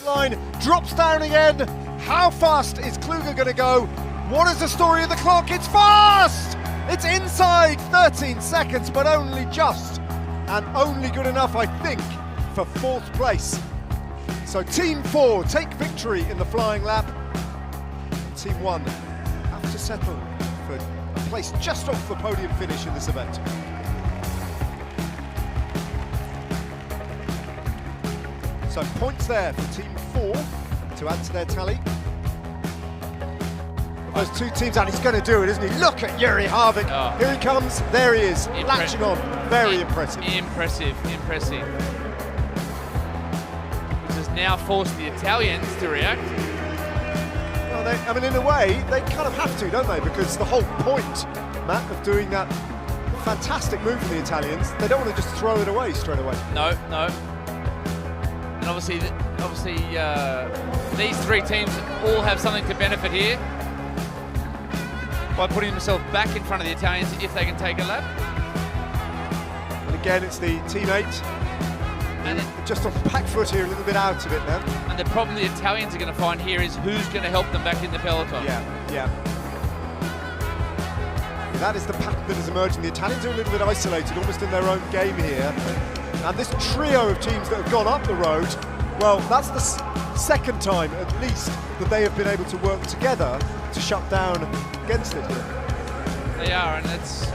line, drops down again. How fast is Kluge going to go? What is the story of the clock? It's fast! It's inside 13 seconds, but only just, and only good enough, I think, for 4th place. So Team 4 take victory in the flying lap. Team 1 have to settle for a place just off the podium finish in this event. So points there for Team 4 to add to their tally. Those two teams, and he's going to do it, isn't he? Look at Juri Harvik. Oh. Here he comes. There he is, latching on. Very impressive. Impressive. This has now forced the Italians to react. Well, I mean, in a way, they kind of have to, don't they? Because the whole point, Matt, of doing that fantastic move for the Italians, they don't want to just throw it away straight away. No. And obviously, these three teams all have something to benefit here by putting themselves back in front of the Italians if they can take a lap. And again, it's the Team 8. And just on back foot here, a little bit out of it now. And the problem the Italians are going to find here is who's going to help them back in the peloton. Yeah. That is the pattern that is emerging. The Italians are a little bit isolated, almost in their own game here. And this trio of teams that have gone up the road, well, that's the second time at least that they have been able to work together to shut down against it. They are, and that's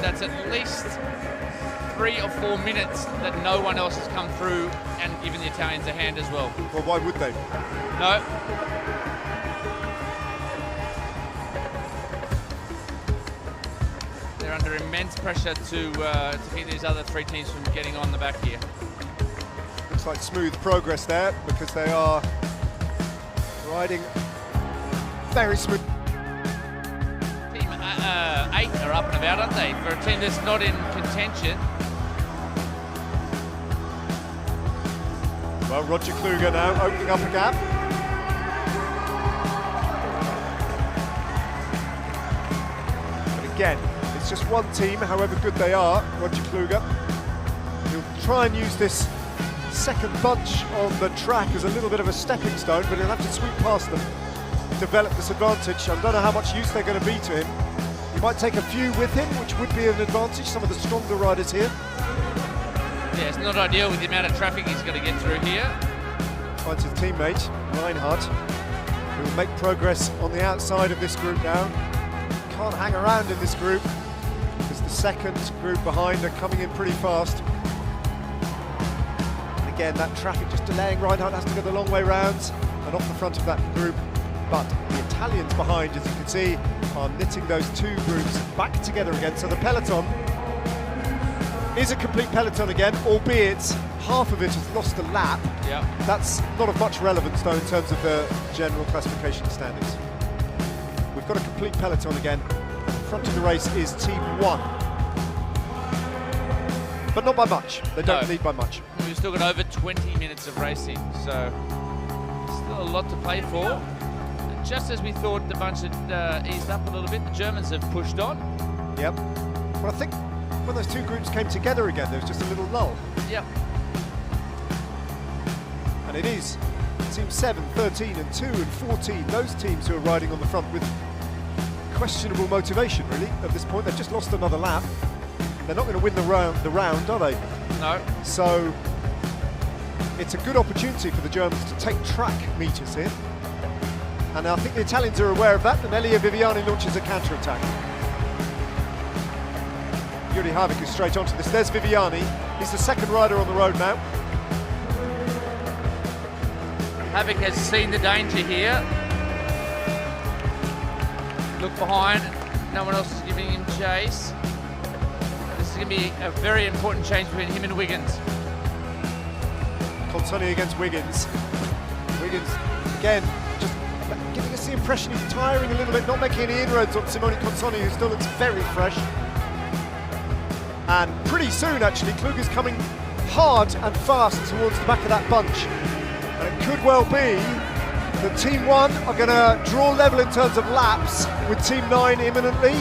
at least 3 or 4 minutes that no one else has come through and given the Italians a hand as well. Well, why would they? No. They're under immense pressure to keep these other 3 teams from getting on the back here. Looks like smooth progress there because they are riding very smooth. Team 8 are up and about, aren't they? For a team that's not in contention. Well, Roger Kluge now opening up a gap. But again, it's just one team, however good they are, Roger Kluge. He'll try and use this second bunch on the track as a little bit of a stepping stone, but he'll have to sweep past them, develop this advantage. I don't know how much use they're going to be to him. He might take a few with him, which would be an advantage, some of the stronger riders here. Yeah, it's not ideal with the amount of traffic he's going to get through here. Finds his teammate, Reinhardt, who will make progress on the outside of this group now. Can't hang around in this group, because the second group behind are coming in pretty fast. And again, that traffic just delaying. Reinhardt has to go the long way round and off the front of that group. But the Italians behind, as you can see, are knitting those two groups back together again. So the peloton is a complete peloton again, albeit half of it has lost a lap. Yeah. That's not of much relevance though in terms of the general classification standings. We've got a complete peloton again. Front of the race is Team 1. But not by much. They don't lead by much. We've still got over 20 minutes of racing, so still a lot to play for. And just as we thought the bunch had eased up a little bit, the Germans have pushed on. Yep. Well, I think when those two groups came together again, there was just a little lull. Yep. And it is Team 7, 13 and 2 and 14, those teams who are riding on the front with questionable motivation, really, at this point. They've just lost another lap. They're not going to win the round, are they? No. So it's a good opportunity for the Germans to take track meters here. And I think the Italians are aware of that, and Elia Viviani launches a counter-attack. Juri Harvik is straight onto this. There's Viviani. He's the second rider on the road now. Harvik has seen the danger here. Look behind. No one else is giving him chase. This is going to be a very important change between him and Wiggins. Consonni against Wiggins. Wiggins, again, just giving us the impression he's tiring a little bit, not making any inroads on Simone Consonni, who still looks very fresh. And pretty soon, actually, Kluge's coming hard and fast towards the back of that bunch. And it could well be that Team 1 are going to draw level in terms of laps with Team 9 imminently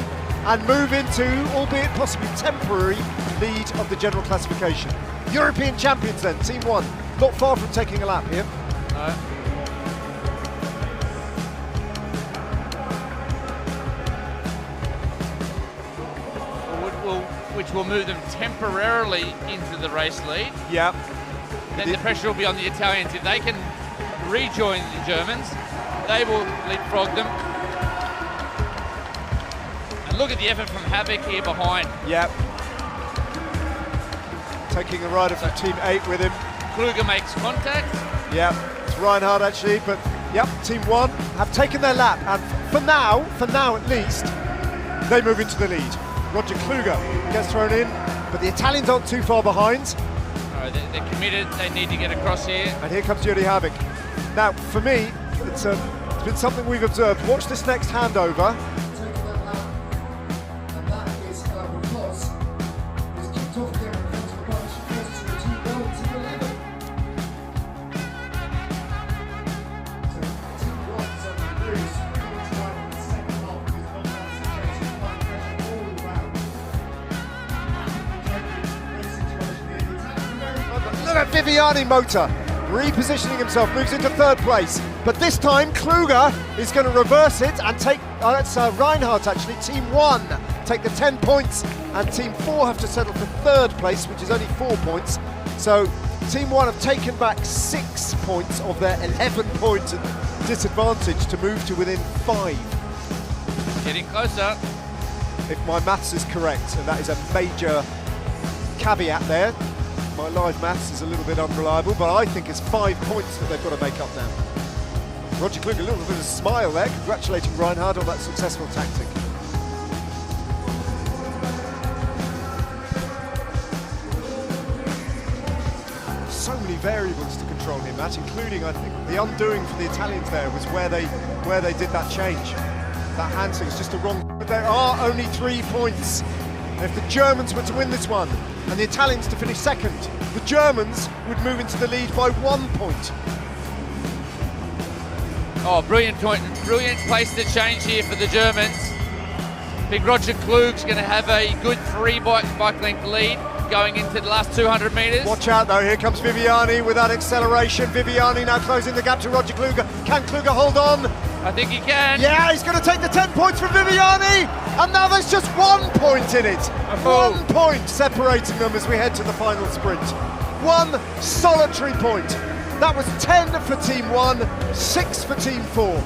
and move into, albeit possibly temporary, lead of the general classification. European champions then, Team 1, not far from taking a lap here. No, No. Which will move them temporarily into the race lead. Yeah. Then the pressure will be on the Italians. If they can rejoin the Germans, they will leapfrog them. And look at the effort from Havoc here behind. Yep. Taking a rider from Team 8 with him. Kluge makes contact. Yep, it's Reinhardt actually, but yep, Team 1 have taken their lap, and for now at least, they move into the lead. Roger Kluge gets thrown in, but the Italians aren't too far behind. No, they're committed, they need to get across here. And here comes Jody Havoc. Now, for me, it's been something we've observed. Watch this next handover. Look at Viviani Motor repositioning himself, moves into third place. But this time Kluge is going to reverse it and take, that's Reinhardt actually, Team 1 take the 10 points and Team 4 have to settle for third place, which is only 4 points. So Team 1 have taken back 6 points of their 11 points disadvantage to move to within 5. Getting closer. If my maths is correct, and that is a major caveat there. My live maths is a little bit unreliable, but I think it's 5 points that they've got to make up now. Roger Kluge, a little bit of a smile there, congratulating Reinhardt on that successful tactic. So many variables to control here, Matt, including, I think, the undoing for the Italians there was where they did that change. That handling is just a wrong, but there are only 3 points. And if the Germans were to win this one, and the Italians to finish second, the Germans would move into the lead by 1 point. Oh, brilliant place to change here for the Germans. Big Roger Kluge's going to have a good 3 bike length lead going into the last 200 metres. Watch out though, here comes Viviani with that acceleration. Viviani now closing the gap to Roger Kluge. Can Kluge hold on? I think he can. Yeah, he's going to take the 10 points from Viviani, and now there's just 1 point in it. 1 point separating them as we head to the final sprint. 1 solitary point. That was 10 for Team 1, 6 for Team 4.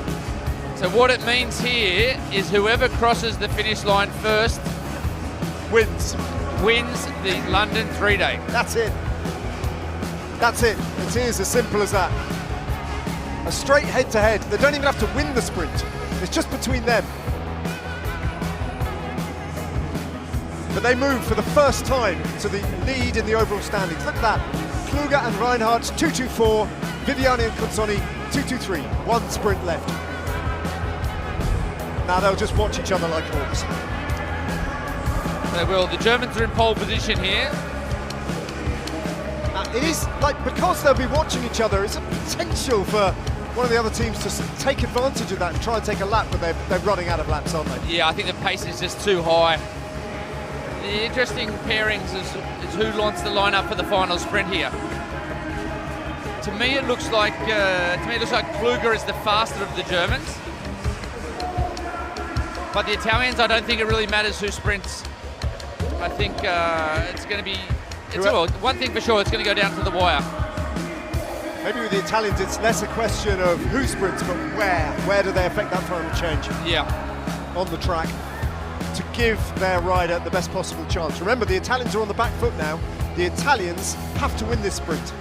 So what it means here is whoever crosses the finish line first wins the London 3-day. That's it. That's it. It is as simple as that. A straight head-to-head. They don't even have to win the sprint. It's just between them. But they move for the first time to the lead in the overall standings. Look at that. Kluge and Reinhardt, 2-2-4. Viviani and Consoni, 2-2-3. 1 sprint left. Now they'll just watch each other like hawks. They will. The Germans are in pole position here. It is like, because they'll be watching each other, it's a potential for one of the other teams to take advantage of that and try and take a lap, but they're running out of laps, aren't they? Yeah, I think the pace is just too high. The interesting pairings is who launches the lineup for the final sprint here. To me, it looks like Kluge is the faster of the Germans, but the Italians, I don't think it really matters who sprints. I think it's going to be. One thing for sure, it's going to go down to the wire. Maybe with the Italians, it's less a question of who sprints, but where. Where do they affect that final change? Yeah. On the track, to give their rider the best possible chance. Remember, the Italians are on the back foot now. The Italians have to win this sprint.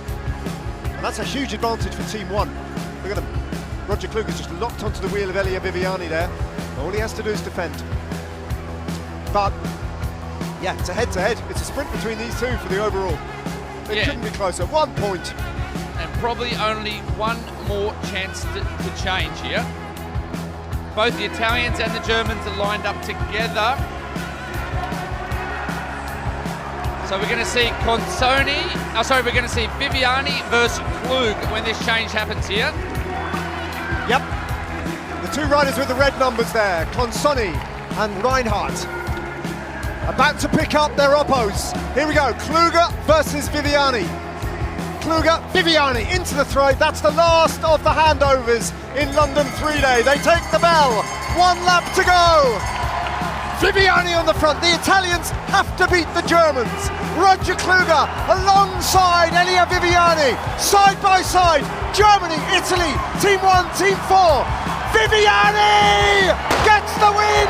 And that's a huge advantage for Team 1. Look at them. Roger Kluge is just locked onto the wheel of Elia Viviani there. All he has to do is defend. But yeah, it's a head-to-head. It's a sprint between these two for the overall. It couldn't be closer. 1 point. And probably only one more chance to change here. Both the Italians and the Germans are lined up together. So we're going to see we're going to see Viviani versus Kluge when this change happens here. Yep. The 2 riders with the red numbers there, Consoni and Reinhardt, about to pick up their oppos. Here we go, Kluge versus Viviani. Kluge, Viviani into the throw. That's the last of the handovers in London 3-day. They take the bell. 1 lap to go. Viviani on the front. The Italians have to beat the Germans. Roger Kluge alongside Elia Viviani. Side by side. Germany, Italy, Team 1, Team 4. Viviani gets the win.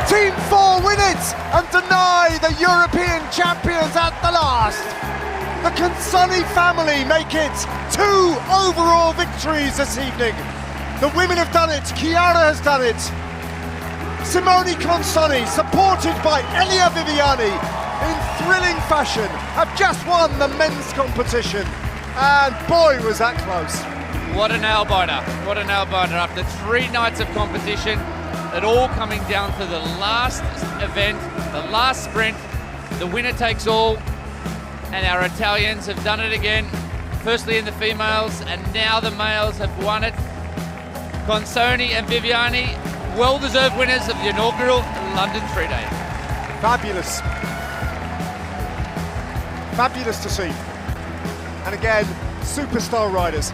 Team 4 win it and deny the European champions at the last. The Consoni family make it 2 overall victories this evening. The women have done it, Chiara has done it. Simone Consoni, supported by Elia Viviani, in thrilling fashion, have just won the men's competition. And boy, was that close. What a nail biter, what a nail biter. After 3 nights of competition, it all coming down to the last event, the last sprint, the winner takes all. And our Italians have done it again, firstly in the females, and now the males have won it. Consoni and Viviani, well-deserved winners of the inaugural London 3-day. Fabulous. Fabulous to see. And again, superstar riders.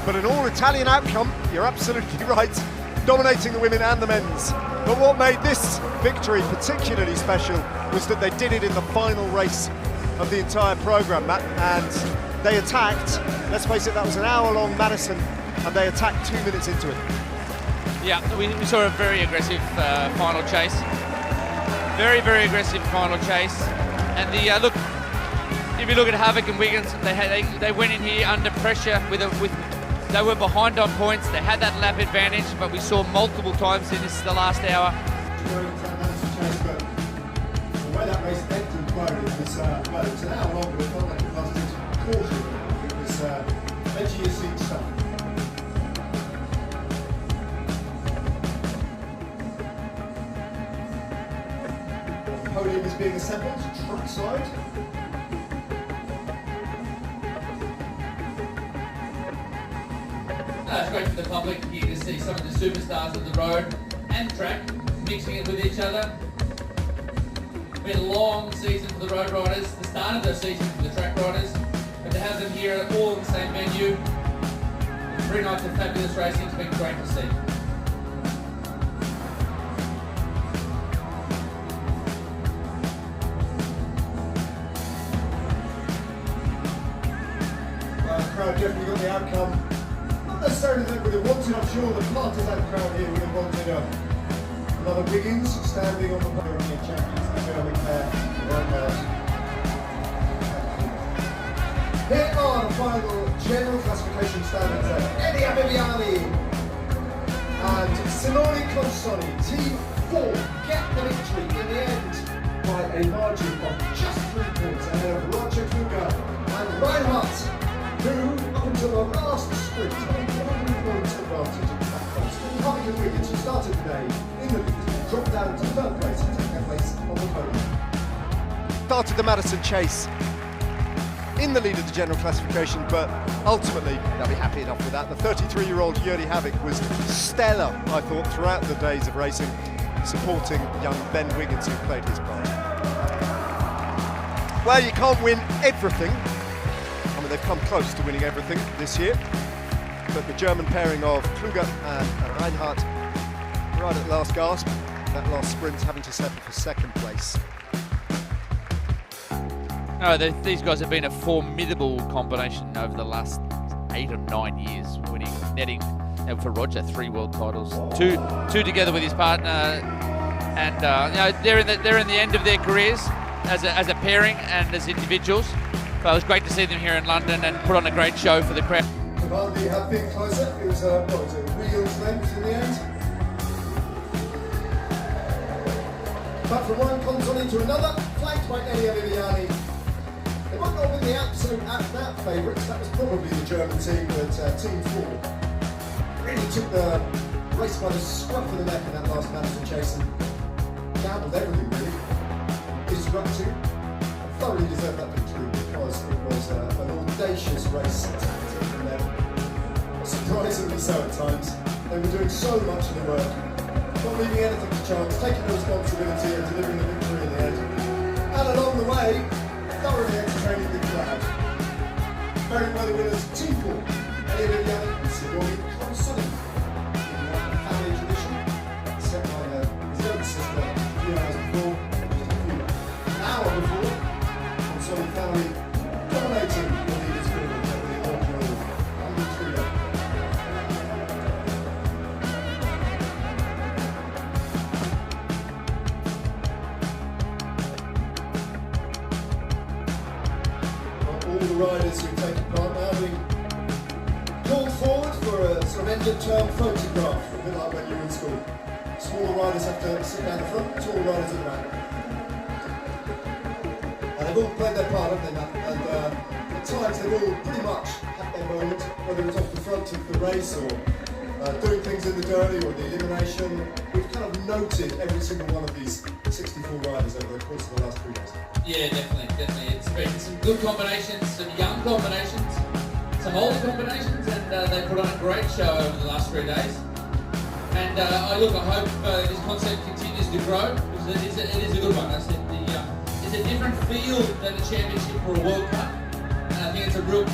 But an all-Italian outcome, you're absolutely right, dominating the women and the men's. But what made this victory particularly special was that they did it in the final race of the entire programme, Matt, and they attacked, let's face it, that was an hour-long marathon, and they attacked 2 minutes into it. Yeah, we saw a very aggressive final chase. Very, very aggressive final chase. And the look, if you look at Havoc and Wiggins, they went in here under pressure they were behind on points. They had that lap advantage, but we saw multiple times in the last hour. The way that race ended, it was an hour long, but it felt like it lasted a quarter. It was edgy as seat stuff. The podium is being assembled, trackside. It's great for the public here to see some of the superstars of the road and track mixing it with each other. Been a long season for the road riders, the start of the season for the track riders, but to have them here all in the same venue, 3 nights of fabulous racing, it's been great to see. Well, the crowd definitely got the outcome. Not necessarily they would have wanted, I'm sure the partisan crowd here would have wanted another Wiggins standing on the European champions. Reinhardt. Here are the final general classification standings. Elia Viviani and Simone Consoni, Team 4, get the victory in the end by a margin of just 3 points ahead of Roger Kluge and Reinhardt, who up until the last sprint had a 1 point advantage in track points. Havoc and Wiggins, who started today in the lead, dropped down to 3rd place and took their place on the podium. Started the Madison chase in the lead of the general classification, but ultimately they'll be happy enough with that. The 33-year-old Yuri Havoc was stellar, I thought, throughout the days of racing, supporting young Ben Wiggins, who played his part. Well, you can't win everything. I mean, they've come close to winning everything this year, but the German pairing of Kluge and Reinhardt right at last gasp, that last sprint, having to settle for 2nd place. No, these guys have been a formidable combination over the last 8 or 9 years, netting for Roger 3 world titles, two together with his partner, and they're in the end of their careers as a pairing and as individuals. But it was great to see them here in London and put on a great show for the crowd. Cavalli had been closer. It was a wheel's length in the end. But from one Consoni to another, flanked by Elia Viviani. They might not have been the absolute out favourites. That was probably the German team, but Team 4 really took the race by the scruff of the neck in that last marathon chase and gambled everything really. Disrupting, thoroughly deserved that victory because it was an audacious race tactic from them. Surprisingly so at times. They were doing so much of the work, not leaving anything to chance, taking the responsibility and delivering the victory in the end. And along the way, thoroughly entertaining the crowd. Very worthy winners, Team 4, Elliot Viviani and Sigourney Consoli. Family tradition, set by his younger sister a few hours before, just a few hours before. Consoli family dominating the leaders field over the inaugural under 3 lap. All the riders who've taken part now being called forward for a sort of end-of-term photograph, a bit like when you're in school. Smaller riders have to sit down the front, taller riders at the back. And they've all played their part, haven't they, Matt? And at times they've all pretty much had their moment, whether it's off the front of the race or doing things in the dirty or the elimination. We've kind of noted every single one of these 64 riders over the course of the last 3 days. Yeah, definitely. It's been some good combinations, some young combinations, some older combinations, and they put on a great show over the last 3 days. And I hope this concept continues to grow, because it is a good one. I said it's a different feel than a championship or a World Cup, and I think it's a real